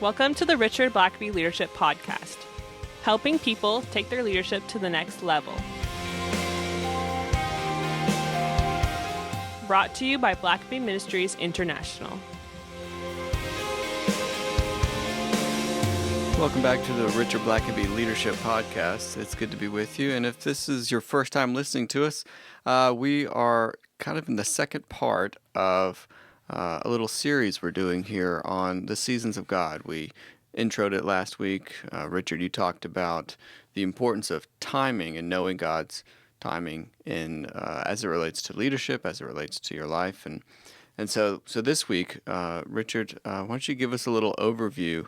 Welcome to the Richard Blackaby Leadership Podcast, helping people take their leadership to the next level. Brought to you by Blackaby Ministries International. Welcome back to the Richard Blackaby Leadership Podcast. It's good to be with you. And if this is your first time listening to us, we are kind of in the second part of a little series we're doing here on the seasons of God. We introed it last week. Richard, you talked about the importance of timing and knowing God's timing in as it relates to leadership, as it relates to your life. And so this week, Richard, why don't you give us a little overview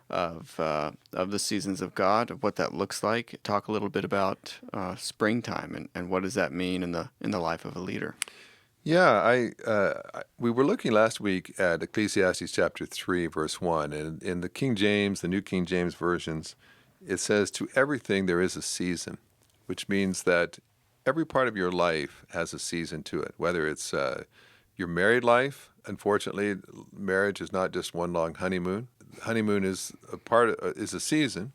of the seasons of God, of what that looks like. Talk a little bit about springtime and what does that mean in the life of a leader. Yeah, we were looking last week at Ecclesiastes chapter 3, verse 1, and in the King James, the New King James versions, it says, "To everything there is a season," which means that every part of your life has a season to it, whether it's your married life. Unfortunately, marriage is not just one long honeymoon. Honeymoon is a season,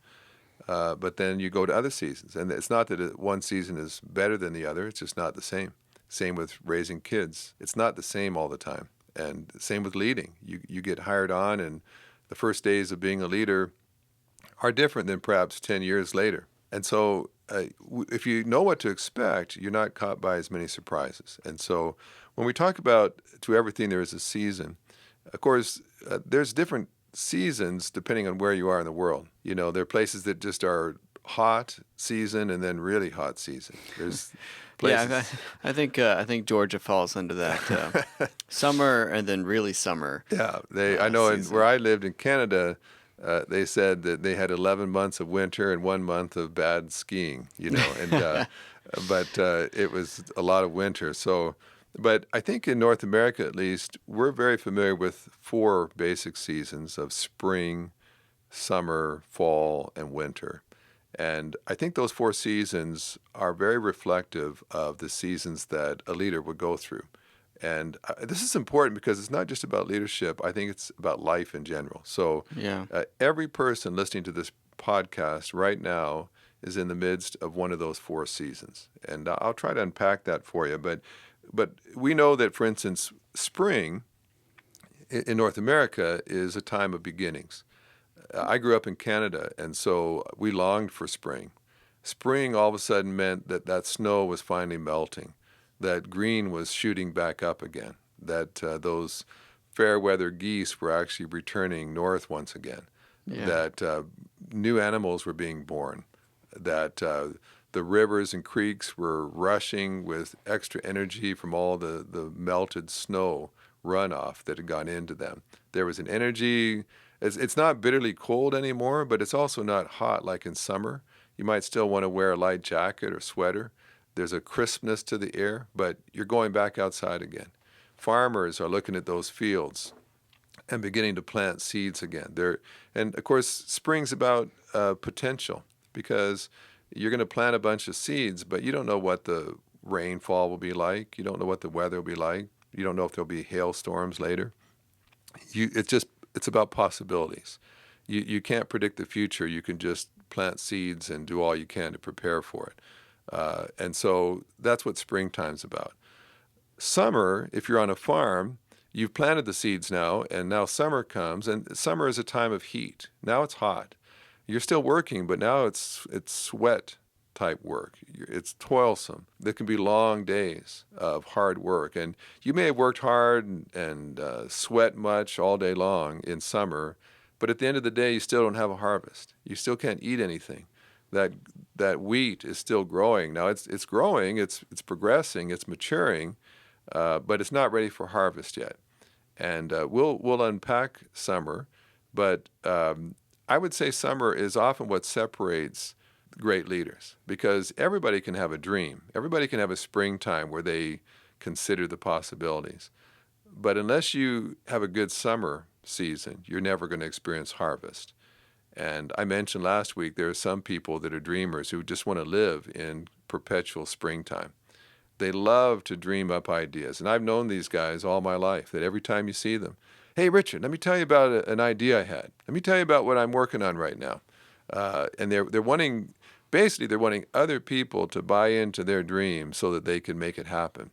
but then you go to other seasons, and it's not that one season is better than the other. It's just not the same. Same with raising kids. It's not the same all the time, and same with leading. You get hired on, and the first days of being a leader are different than perhaps 10 years later. And so, if you know what to expect, you're not caught by as many surprises. And so, when we talk about to everything there is a season, of course, there's different seasons depending on where you are in the world. You know, there are places that just are hot season and then really hot season. There's places. Yeah, I think Georgia falls under that summer and then really summer. Yeah, I know where I lived in Canada, they said that they had 11 months of winter and 1 month of bad skiing. You know, and but it was a lot of winter. So. But I think in North America, at least, we're very familiar with 4 basic seasons of spring, summer, fall, and winter. And I think those 4 seasons are very reflective of the seasons that a leader would go through. And this is important because it's not just about leadership. I think it's about life in general. So every person listening to this podcast right now is in the midst of one of those 4 seasons. And I'll try to unpack that for you. But we know that, for instance, spring in North America is a time of beginnings. I grew up in Canada, and so we longed for spring. Spring all of a sudden meant that snow was finally melting, that green was shooting back up again, that those fair weather geese were actually returning north once again, that new animals were being born, that the rivers and creeks were rushing with extra energy from all the melted snow runoff that had gone into them. There was an energy. It's not bitterly cold anymore, but it's also not hot like in summer. You might still want to wear a light jacket or sweater. There's a crispness to the air, but you're going back outside again. Farmers are looking at those fields and beginning to plant seeds again. And of course, spring's about potential, because you're going to plant a bunch of seeds, but you don't know what the rainfall will be like. You don't know what the weather will be like. You don't know if there'll be hailstorms later. It's about possibilities. You can't predict the future. You can just plant seeds and do all you can to prepare for it. And so that's what springtime's about. Summer, if you're on a farm, you've planted the seeds now, and now summer comes, and summer is a time of heat. Now it's hot. You're still working, but now it's sweat type work. It's toilsome. There can be long days of hard work. And you may have worked hard and sweat much all day long in summer, but at the end of the day, you still don't have a harvest. You still can't eat anything. That wheat is still growing. Now it's growing, it's progressing, it's maturing, but it's not ready for harvest yet. And we'll unpack summer, but I would say summer is often what separates great leaders, because everybody can have a dream. Everybody can have a springtime where they consider the possibilities. But unless you have a good summer season, you're never going to experience harvest. And I mentioned last week there are some people that are dreamers who just want to live in perpetual springtime. They love to dream up ideas. And I've known these guys all my life, that every time you see them, Hey, Richard, let me tell you about an idea I had. Let me tell you about what I'm working on right now. And they're wanting, basically, they're wanting other people to buy into their dream so that they can make it happen.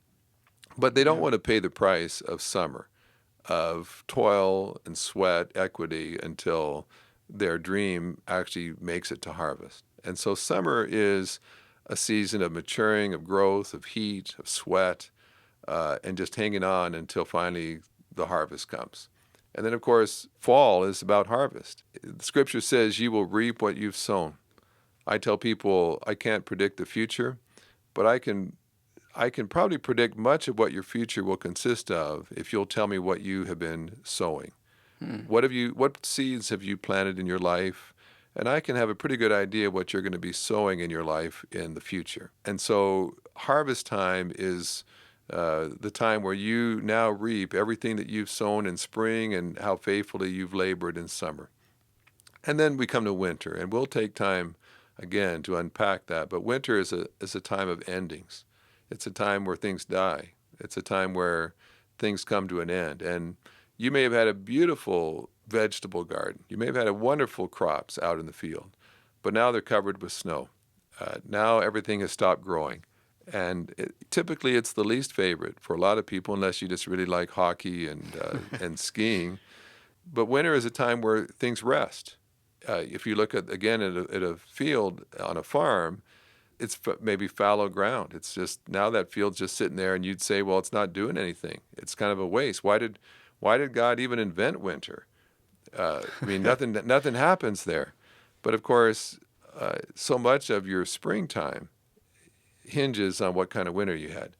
But they don't want to pay the price of summer, of toil and sweat, equity, until their dream actually makes it to harvest. And so summer is a season of maturing, of growth, of heat, of sweat, and just hanging on until finally the harvest comes. And then, of course, fall is about harvest. The scripture says you will reap what you've sown. I tell people I can't predict the future, but I can probably predict much of what your future will consist of if you'll tell me what you have been sowing. What seeds have you planted in your life? And I can have a pretty good idea what you're going to be sowing in your life in the future. And so harvest time is the time where you now reap everything that you've sown in spring and how faithfully you've labored in summer. And then we come to winter, and we'll take time again to unpack that. But winter is a time of endings. It's a time where things die. It's a time where things come to an end. And you may have had a beautiful vegetable garden. You may have had wonderful crops out in the field, but now they're covered with snow. Now everything has stopped growing. And typically it's the least favorite for a lot of people, unless you just really like hockey and skiing. But winter is a time where things rest. If you look at a field on a farm, it's maybe fallow ground. It's just, now that field's just sitting there, and you'd say, well, it's not doing anything. It's kind of a waste. Why did God even invent winter? Nothing happens there. But of course, so much of your springtime hinges on what kind of winter you had.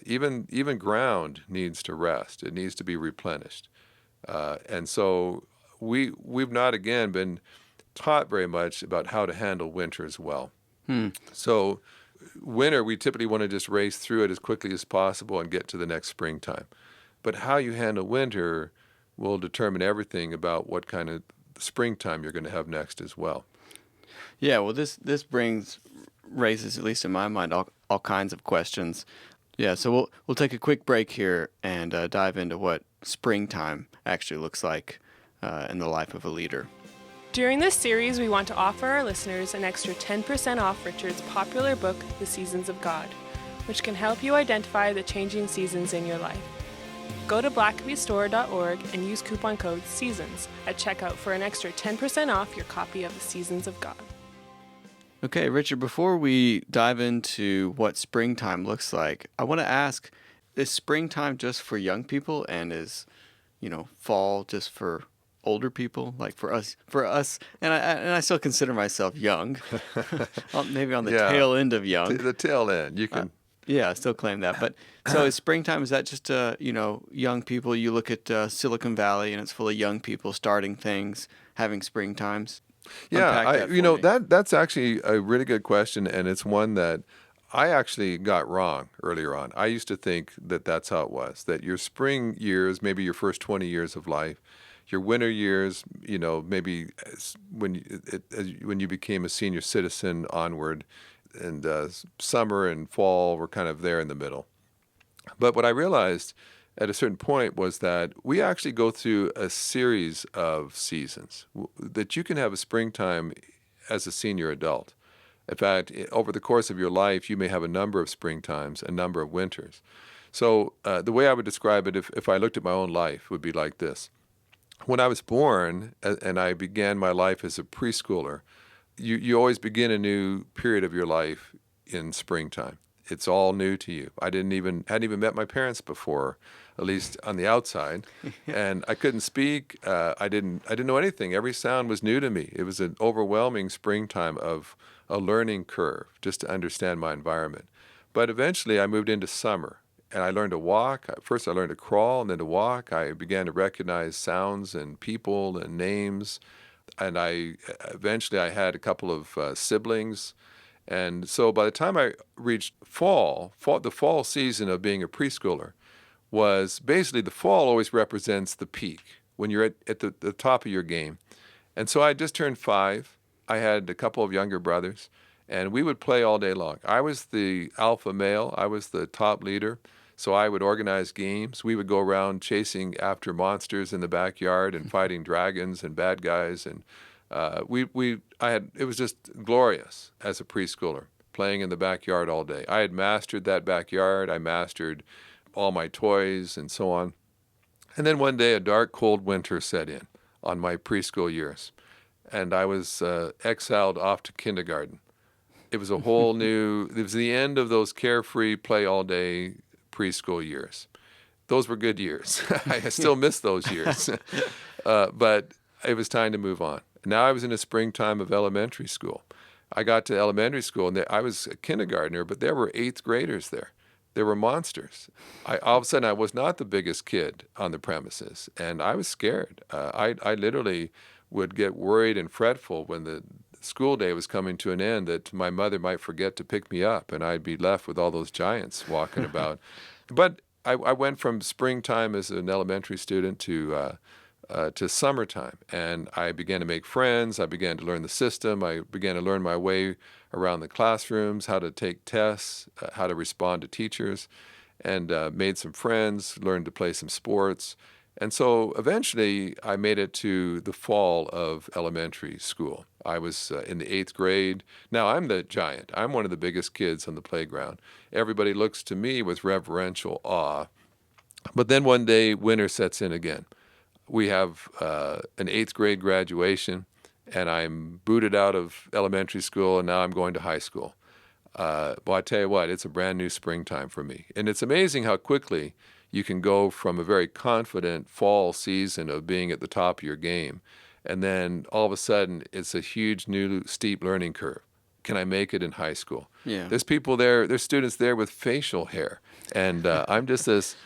Even ground needs to rest. It needs to be replenished. And so we've not, again, been taught very much about how to handle winter as well. So winter, we typically want to just race through it as quickly as possible and get to the next springtime. But how you handle winter will determine everything about what kind of springtime you're going to have next as well. Yeah, well, this raises, at least in my mind, all kinds of questions. Yeah, so we'll take a quick break here and dive into what springtime actually looks like in the life of a leader. During this series, we want to offer our listeners an extra 10% off Richard's popular book, The Seasons of God, which can help you identify the changing seasons in your life. Go to blackabystore.org and use coupon code SEASONS at checkout for an extra 10% off your copy of The Seasons of God. Okay, Richard, before we dive into what springtime looks like, I want to ask, is springtime just for young people, and is, fall just for older people, like for us, and I still consider myself young, maybe on the tail end of young. The tail end, you can. I still claim that. But so is springtime? Is that just young people? You look at Silicon Valley, and it's full of young people starting things, having springtimes. Yeah, that's actually a really good question, and it's one that I actually got wrong earlier on. I used to think that that's how it was, that your spring years, maybe your first 20 years of life, your winter years, maybe when you became a senior citizen onward, and summer and fall were kind of there in the middle. But what I realized at a certain point was that we actually go through a series of seasons, that you can have a springtime as a senior adult. In fact, over the course of your life, you may have a number of springtimes, a number of winters. So the way I would describe it, if I looked at my own life, would be like this. When I was born and I began my life as a preschooler, you always begin a new period of your life in springtime. It's all new to you. hadn't even met my parents before, at least on the outside, and I couldn't speak. I didn't know anything. Every sound was new to me. It was an overwhelming springtime of a learning curve just to understand my environment. But eventually, I moved into summer, and I learned to walk. First, I learned to crawl, and then to walk. I began to recognize sounds and people and names, and eventually I had a couple of siblings. And so by the time I reached the fall season of being a preschooler was basically, the fall always represents the peak, when you're at the top of your game. And so I just turned 5. I had a couple of younger brothers, and we would play all day long. I was the alpha male. I was the top leader. So I would organize games. We would go around chasing after monsters in the backyard and fighting dragons and bad guys. And it was just glorious as a preschooler, playing in the backyard all day. I had mastered that backyard. I mastered all my toys and so on. And then one day a dark, cold winter set in on my preschool years, and I was exiled off to kindergarten. It was a whole new, it was the end of those carefree, play all day preschool years. Those were good years. I still miss those years. But it was time to move on. Now I was in the springtime of elementary school. I got to elementary school, and I was a kindergartner, but there were 8th graders there. There were monsters. All of a sudden, I was not the biggest kid on the premises, and I was scared. I literally would get worried and fretful when the school day was coming to an end that my mother might forget to pick me up, and I'd be left with all those giants walking about. But I went from springtime as an elementary student to summertime, and I began to make friends. I began to learn the system. I began to learn my way around the classrooms, how to take tests, how to respond to teachers, and made some friends, learned to play some sports. And so eventually I made it to the fall of elementary school. I was in the 8th grade. Now I'm the giant. I'm one of the biggest kids on the playground. Everybody looks to me with reverential awe. But then one day winter sets in again. We have an 8th grade graduation, and I'm booted out of elementary school, and now I'm going to high school. Well, I tell you what, it's a brand new springtime for me. And it's amazing how quickly you can go from a very confident fall season of being at the top of your game, and then all of a sudden it's a huge new steep learning curve. Can I make it in high school? Yeah. There's people there, there's students there with facial hair, and I'm just this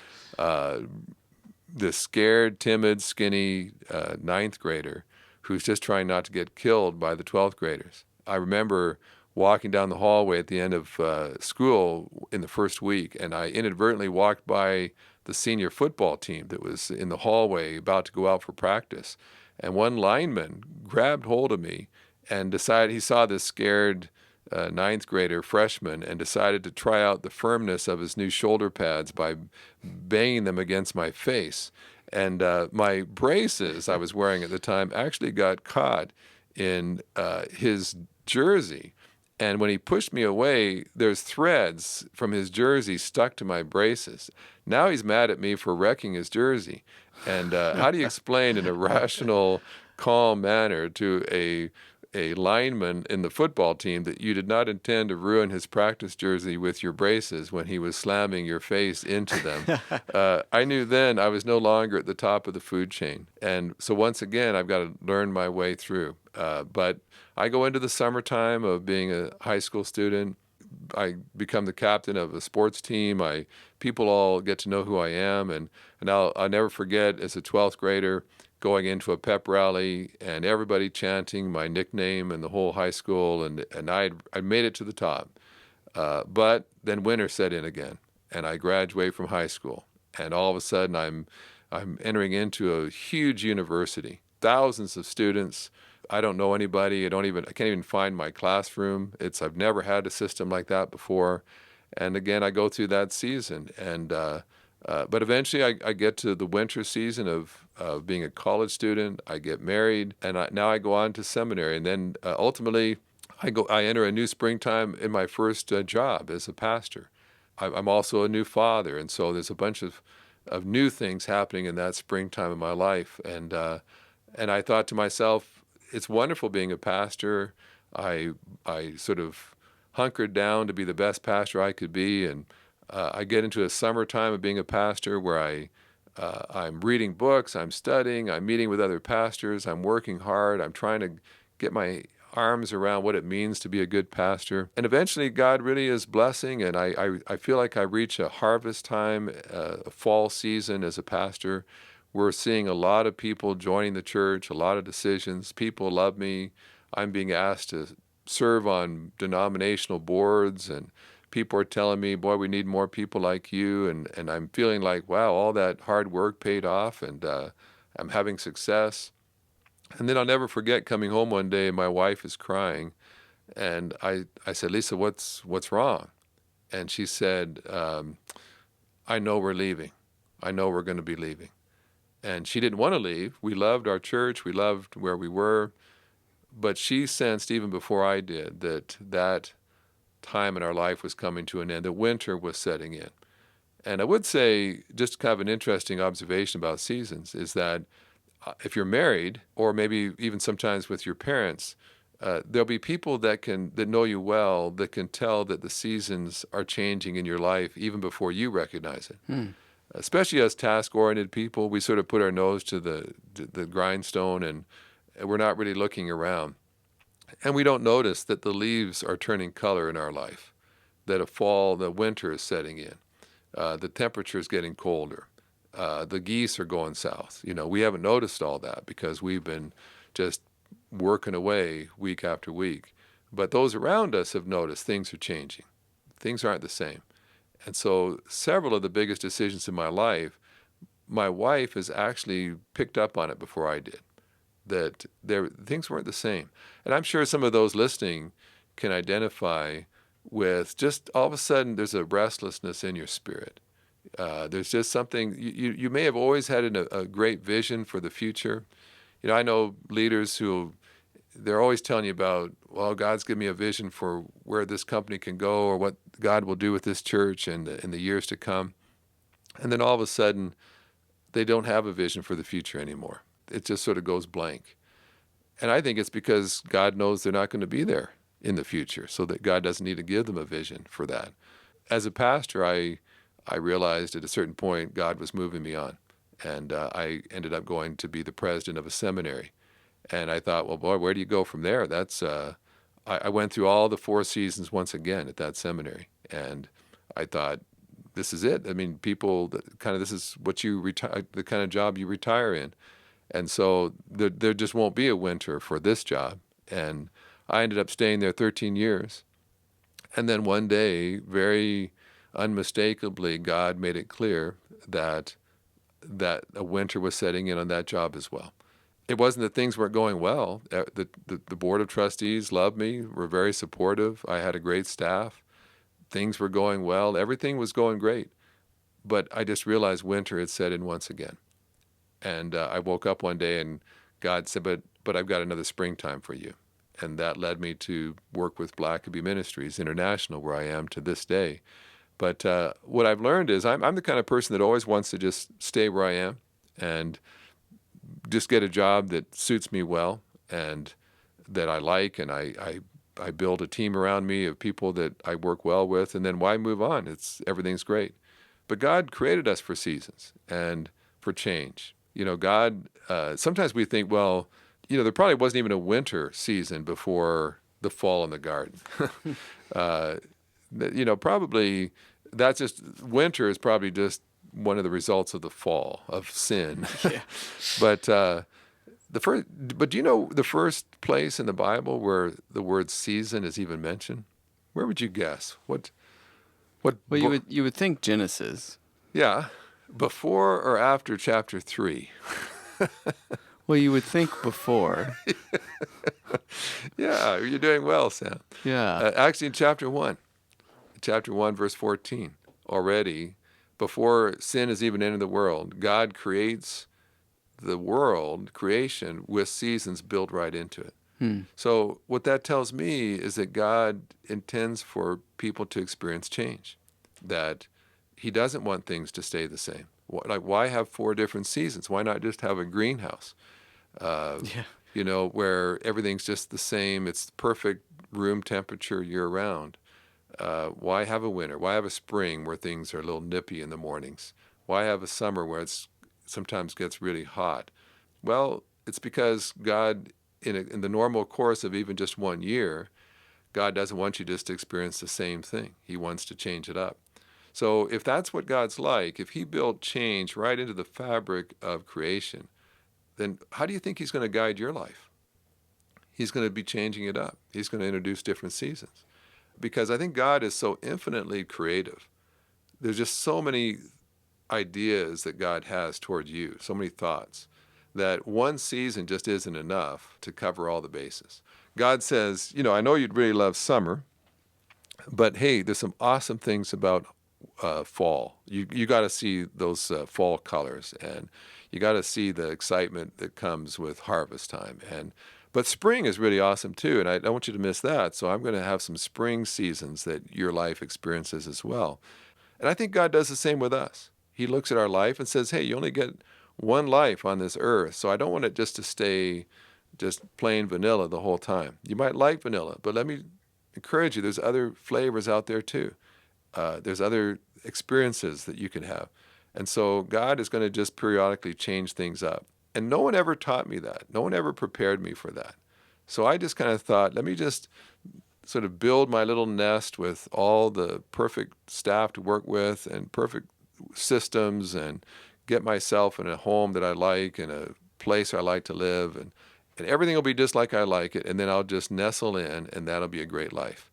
scared, timid, skinny 9th grader who's just trying not to get killed by the 12th graders. I remember walking down the hallway at the end of school in the first week, and I inadvertently walked by the senior football team that was in the hallway about to go out for practice. And one lineman grabbed hold of me and decided he saw this scared 9th grader freshman and decided to try out the firmness of his new shoulder pads by banging them against my face. And my braces I was wearing at the time actually got caught in his jersey. And when he pushed me away, there's threads from his jersey stuck to my braces. Now he's mad at me for wrecking his jersey. And how do you explain in a rational, calm manner to a lineman in the football team that you did not intend to ruin his practice jersey with your braces when he was slamming your face into them? I knew then I was no longer at the top of the food chain. And so once again, I've got to learn my way through. But I go into the summertime of being a high school student. I become the captain of a sports team. People all get to know who I am. And I'll never forget as a 12th grader going into a pep rally and everybody chanting my nickname and the whole high school. And I made it to the top. But then winter set in again, and I graduate from high school. And all of a sudden I'm entering into a huge university, thousands of students. I don't know anybody. I can't even find my classroom. I've never had a system like that before. And again, I go through that season. And but eventually I get to the winter season of being a college student. I get married, and now I go on to seminary. And then ultimately I enter a new springtime in my first job as a pastor. I'm also a new father. And so there's a bunch of new things happening in that springtime of my life. And I thought to myself, it's wonderful being a pastor. I sort of hunkered down to be the best pastor I could be, and I get into a summertime of being a pastor where I'm reading books, I'm studying, I'm meeting with other pastors, I'm working hard, I'm trying to get my arms around what it means to be a good pastor. And eventually God really is blessing, and I feel like I reach a harvest time, a fall season as a pastor. We're seeing a lot of people joining the church, a lot of decisions. People love me. I'm being asked to serve on denominational boards, and people are telling me, boy, we need more people like you. And I'm feeling like, wow, all that hard work paid off, and I'm having success. And then I'll never forget coming home one day, and my wife is crying. And I said, Lisa, what's wrong? And she said, I know we're leaving. I know we're going to be leaving. And she didn't want to leave. We loved our church. We loved where we were. But she sensed, even before I did, that time in our life was coming to an end, that winter was setting in. And I would say, just kind of an interesting observation about seasons, is that if you're married, or maybe even sometimes with your parents, there'll be people that know you well, that can tell that the seasons are changing in your life even before you recognize it. Especially as task-oriented people, we sort of put our nose to the grindstone, and we're not really looking around. And we don't notice that the leaves are turning color in our life, that the winter is setting in, the temperature is getting colder, the geese are going south. We haven't noticed all that because we've been just working away week after week. But those around us have noticed things are changing. Things aren't the same. And so several of the biggest decisions in my life, my wife has actually picked up on it before I did, that things weren't the same. And I'm sure some of those listening can identify with just all of a sudden there's a restlessness in your spirit. There's just something, you may have always had a great vision for the future. I know leaders who, they're always telling you about, well, God's given me a vision for where this company can go, or what God will do with this church in the years to come. And then all of a sudden, they don't have a vision for the future anymore. It just sort of goes blank. And I think it's because God knows they're not going to be there in the future, so that God doesn't need to give them a vision for that. As a pastor, I realized at a certain point God was moving me on. And I ended up going to be the president of a seminary. And I thought, well, boy, where do you go from there? I went through all the 4 seasons once again at that seminary. And I thought, this is it. I mean, this is what you retire, the kind of job you retire in. And so there just won't be a winter for this job. And I ended up staying there 13 years. And then one day, very unmistakably, God made it clear that a winter was setting in on that job as well. It wasn't that things weren't going well. The board of trustees loved me, were very supportive. I had a great staff. Things were going well. Everything was going great. But I just realized winter had set in once again. And I woke up one day and God said, but I've got another springtime for you. And that led me to work with Blackaby Ministries International, where I am to this day. But what I've learned is I'm the kind of person that always wants to just stay where I am and just get a job that suits me well and that I like, and I build a team around me of people that I work well with, and then why move on? Everything's great. But God created us for seasons and for change. God, sometimes we think, well, there probably wasn't even a winter season before the fall in the garden. Probably that's just, winter is probably just one of the results of the fall of sin. Yeah. But do you know the first place in the Bible where the word season is even mentioned? Where would you guess? What? Well, you would think Genesis. Yeah, before or after chapter 3? Well, you would think before. Yeah, you're doing well, Sam. Yeah. Actually, in chapter 1, verse 14, already, before sin has even entered the world, God creates the world, creation, with seasons built right into it. So what that tells me is that God intends for people to experience change, that he doesn't want things to stay the same. Why have 4 different seasons? Why not just have a greenhouse? Where everything's just the same. It's perfect room temperature year-round. Why have a winter? Why have a spring where things are a little nippy in the mornings? Why have a summer where it sometimes gets really hot? Well, it's because God, in the normal course of even just 1 year, God doesn't want you just to experience the same thing. He wants to change it up. So if that's what God's like, if he built change right into the fabric of creation, then how do you think he's going to guide your life? He's going to be changing it up. He's going to introduce different seasons. Because I think God is so infinitely creative. There's just so many ideas that God has towards you, so many thoughts, that one season just isn't enough to cover all the bases. God says, I know you'd really love summer, but hey, there's some awesome things about fall. You got to see those fall colors, and you got to see the excitement that comes with harvest time. But spring is really awesome too, and I don't want you to miss that. So I'm going to have some spring seasons that your life experiences as well. And I think God does the same with us. He looks at our life and says, hey, you only get one life on this earth, so I don't want it just to stay just plain vanilla the whole time. You might like vanilla, but let me encourage you, there's other flavors out there too. There's other experiences that you can have. And so God is going to just periodically change things up. And no one ever taught me that. No one ever prepared me for that. So I just kind of thought, let me just sort of build my little nest with all the perfect staff to work with and perfect systems, and get myself in a home that I like and a place I like to live, and everything will be just like I like it, and then I'll just nestle in, and that'll be a great life.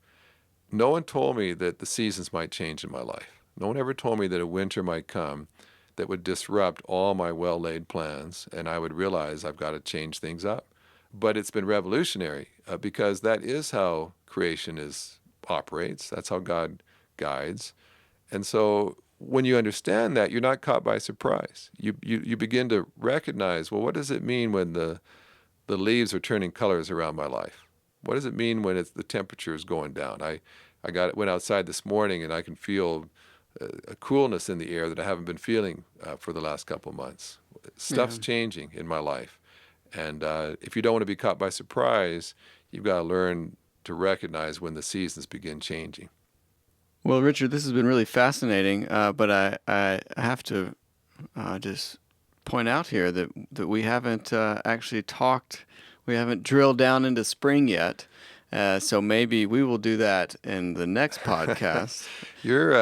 No one told me that the seasons might change in my life. No one ever told me that a winter might come that would disrupt all my well-laid plans, and I would realize I've got to change things up. But it's been revolutionary because that is how creation operates. That's how God guides. And so when you understand that, you're not caught by surprise. You begin to recognize, well, what does it mean when the leaves are turning colors around my life? What does it mean when the temperature is going down? I went outside this morning, and I can feel a coolness in the air that I haven't been feeling for the last couple of months. Stuff's changing in my life. And if you don't want to be caught by surprise, you've got to learn to recognize when the seasons begin changing. Well, Richard, this has been really fascinating, but I have to just point out here that we haven't actually talked, we haven't drilled down into spring yet. So maybe we will do that in the next podcast. You're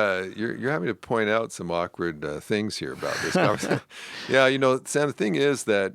having to point out some awkward things here about this conversation. Yeah, Sam, the thing is that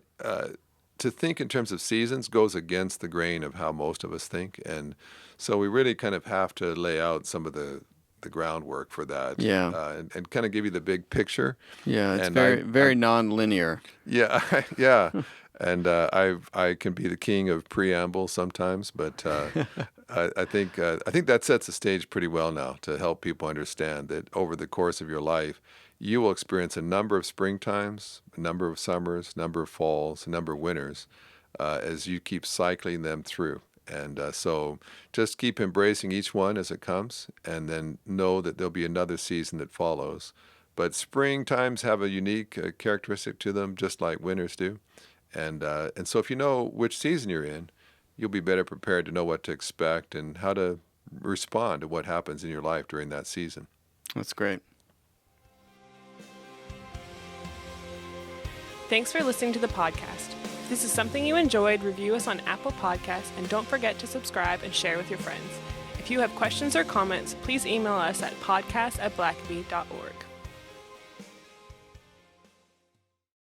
to think in terms of seasons goes against the grain of how most of us think, and so we really kind of have to lay out some of the groundwork for that. Yeah. And kind of give you the big picture. Yeah, it's very non-linear. Yeah, yeah. And I can be the king of preamble sometimes, but I think that sets the stage pretty well now to help people understand that over the course of your life, you will experience a number of springtimes, a number of summers, a number of falls, a number of winters, as you keep cycling them through. And so just keep embracing each one as it comes, and then know that there'll be another season that follows. But spring times have a unique characteristic to them, just like winters do. And so if you know which season you're in, you'll be better prepared to know what to expect and how to respond to what happens in your life during that season. That's great. Thanks for listening to the podcast. If this is something you enjoyed, review us on Apple Podcasts, and don't forget to subscribe and share with your friends. If you have questions or comments, please email us at podcast@blackaby.org.